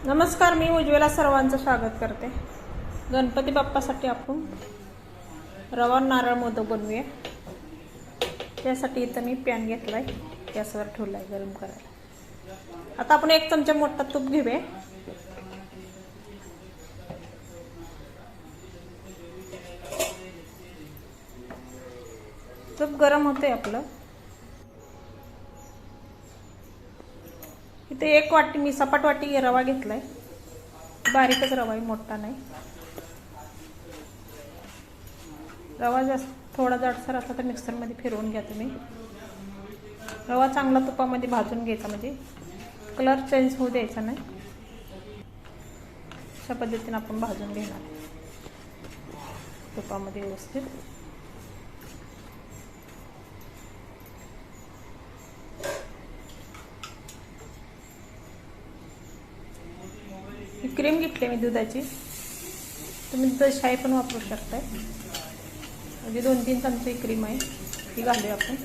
नमस्कार, मी उज्ज्वला सर्वांचं स्वागत करते। गणपती बाप्पासाठी आपण रवा नारळ मोदक बनवूया। त्यासाठी इथं मी पॅन घेतलाय, गॅसवर ठेवलाय गरम करायला। आता आपण 1 चमचा मोठा तूप घेऊया। तूप गरम होते आपलं। इथे 1 वाटी मी सपाट वाटी रवा घेतलाय, बारीकच रवा आहे, मोठा नाही। रवा जास्त थोडा जाडसर असला तर मिक्सर मध्ये फिरवून घ्या तुम्ही। रवा चांगला तुपामध्ये भाजून घ्यायचा, म्हणजे कलर चेंज होऊ द्यायचा नाही। अशा पद्धतीने आपण भाजून घेणार तुपामध्ये व्यवस्थित। क्रीम घेतली मी दुधाची, तुम्ही दूध शाई पण वापरू शकता। म्हणजे 2-3 चमचे क्रीम आहे, ती घालूया आपण।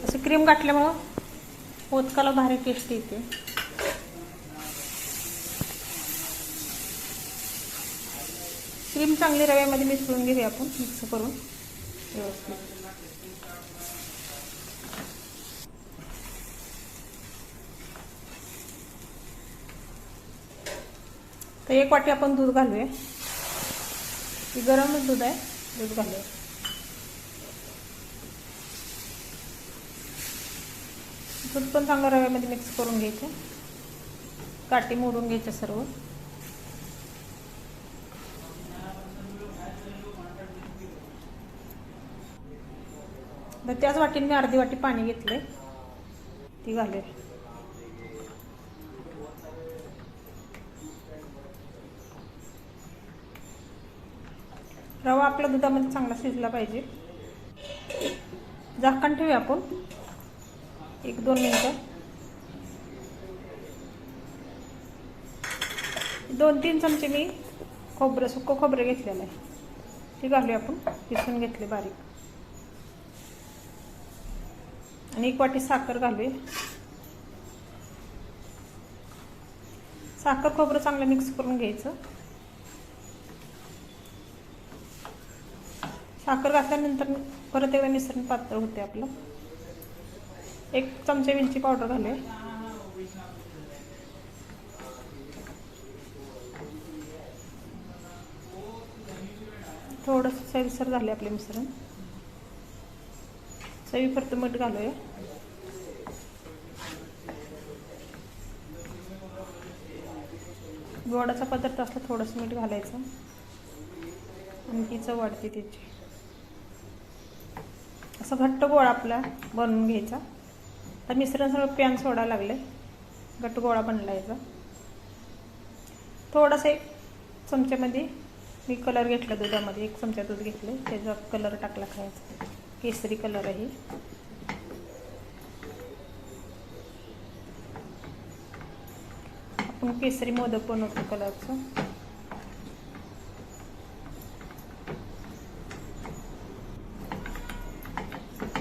असं क्रीम घातल्यामुळे मोदकाला भारी टेस्ट येते। क्रीम चांगली रव्यामध्ये मिसळून घेऊया आपण, मिक्स करून व्यवस्थित। तर 1 वाटी आपण दूध घालूया, की गरमच दूध आहे, दूध घालूया। दूध पण चांगलं रव्यामध्ये मिक्स करून घ्यायचं, काठी मोडून घ्यायचं सर्व। तर त्याच वाटीने मी अर्धी वाटी पाणी घेतलंय, ती घालूया। रवा आपल्या दुधामध्ये चांगला शिजला पाहिजे। झाकण ठेवूया आपण 1-2 मिनिटं। 2-3 चमचे मी सुकं खोबरं घेतलेलं आहे, ते घालूया आपण, किसून घेतले बारीक। आणि 1 वाटी साखर घालूया। साखर खोबरं चांगलं मिक्स करून घ्यायचं। साखर घातल्यानंतर परत एकदा मिश्रण पातळ होते आपलं। 1 चमचा वेलची पावडर घालूया। थोडंसं सैलसर झाले आपले मिश्रण। चवीपुरतं मीठ घालूया। गोडाचा पदार्थ असला थोडंसं मीठ घालायचं, आणि चव वाढते त्याची। असं घट्ट गोळा आपला बनवून घ्यायचा। तर मिश्रण सगळं पॅन सोडायला लागले, घट्ट गोळा बनला याचा। थोडासा 1 चमच्यामध्ये मी कलर घेतला दुधामध्ये, 1 चमचा दूध घेतले, त्याचा कलर टाकला खायचा, केसरी कलर आहे। आपण केसरी मोदक बनवतो कलरचं।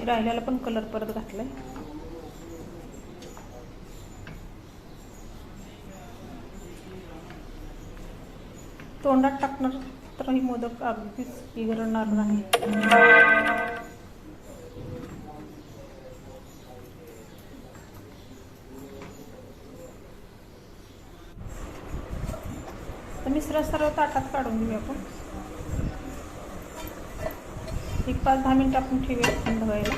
राहिलेला पण कलर परत घातलाय। तोंडात टाकणार तर ही मोदक अगदीच इगरणार नाही। तर मिश्रण सर्व ताटात काढून घेऊया आपण। 5-10 मिनिटं आपण ठेवूया थंड व्हायला।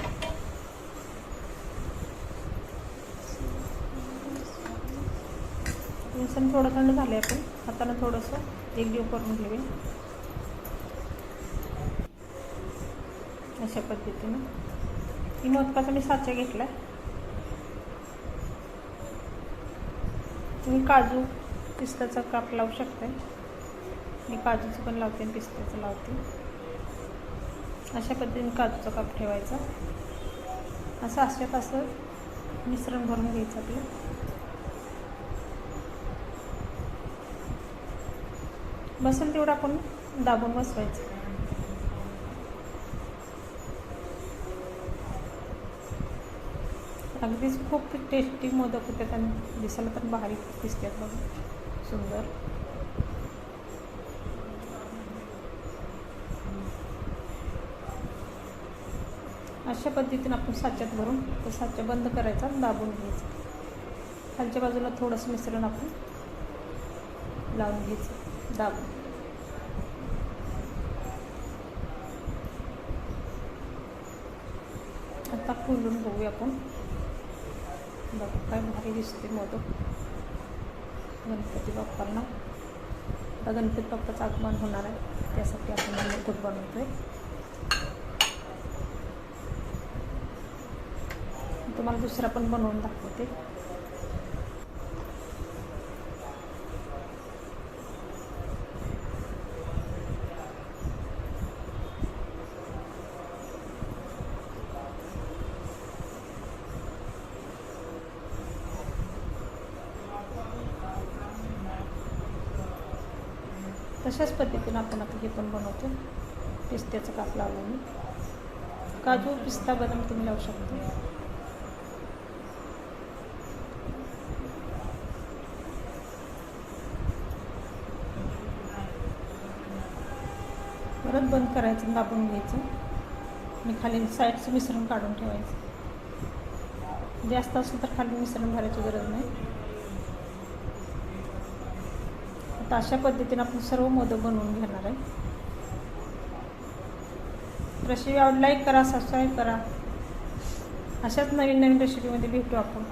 मिश्रण थोडं थंड झालंय, आपण हाताने थोडंसं एकजीव करून घेऊया अशा पद्धतीने। ही मोदकाचा मी साचा घेतलाय। तुम्ही काजू पिस्त्याचा काप लावू शकताय, मी काजूचं पण लावते आणि पिस्त्याचं लावते। अशा पद्धतीने काजूचा काप ठेवायचा। असं मिश्रण भरून घ्यायचं आपलं। बसेल तेवढं आपण दाबून बसवायचं। अगदीच खूप टेस्टी मोदक होते, आणि दिसायला तर भारी दिसतात बघा। सुंदर. अशा पद्धतीने आपण साच्यात भरून तो साचा बंद करायचा, दाबून घ्यायचा. खालच्या बाजूला थोडंसं मिश्रण आपण लावून घ्यायचं दाबून. आता फुलून बघूया आपण. बघा काय भारी दिसते मोदक गणपती बाप्पांना. आता गणपती बाप्पाचं आगमन होणार आहे, त्यासाठी आपण मोदक बनवतोय. तुम्हाला दुसरा पण बनवून दाखवते. तशाच पद्धतीनं आपण आता हे पण बनवतो. पिस्त्याचं काप लावलं मी. काजू, पिस्ता, बदाम तुम्ही लावू शकता. परत बंद करायचं, दाबून घ्यायचं आणि खाली साईडचं मिश्रण काढून ठेवायचं. जास्त असेल तर खाली मिश्रण भरायची गरज नाही. आता अशा पद्धतीने आपण सर्व मोदक बनवून घेणार आहे. रेसिपी आवडली लाईक करा, सबस्क्राईब करा. अशाच नवीन नवीन रेसिपीमध्ये भेटू आपण.